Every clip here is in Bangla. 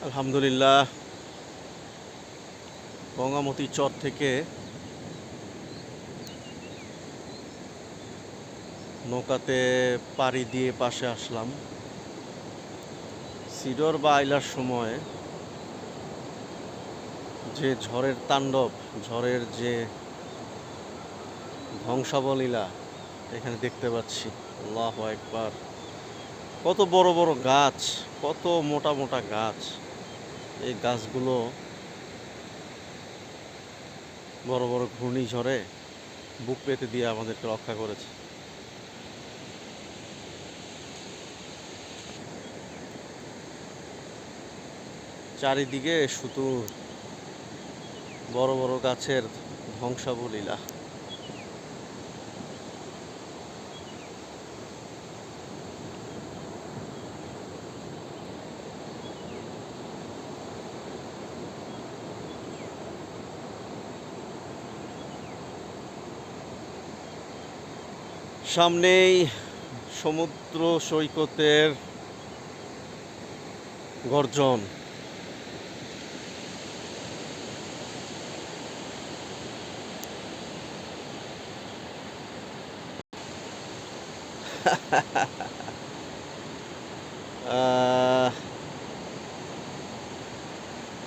আলহামদুলিল্লাহ, গঙ্গামতী চর থেকে নৌকাতে পাড়ি দিয়ে পাশে আসলাম। সিডর বা আইলার সময় যে ঝড়ের তাণ্ডব, ঝড়ের যে ধ্বংসাবলীলা এখানে দেখতে পাচ্ছি। আল্লাহু আকবার! কত বড় বড় গাছ, কত মোটা মোটা গাছ। এই গাছগুলো বড় বড় ঘূর্ণিঝড়ে বুক পেতে দিয়ে আমাদেরকে রক্ষা করেছে। চারিদিকে শুধু বড় বড় গাছের ধ্বংসাবলীলা। সামনেই সমুদ্র সৈকতের গর্জন।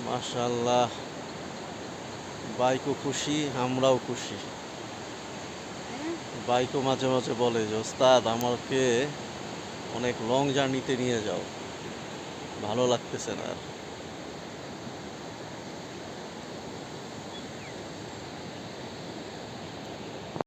মাশাআল্লাহ, বাইকও খুশি, আমরাও খুশি। বাইকও মাঝে মাঝে বলে যে ওস্তাদ, আমাকে অনেক লং জার্নিতে নিয়ে যাও, ভালো লাগতেছে না আর।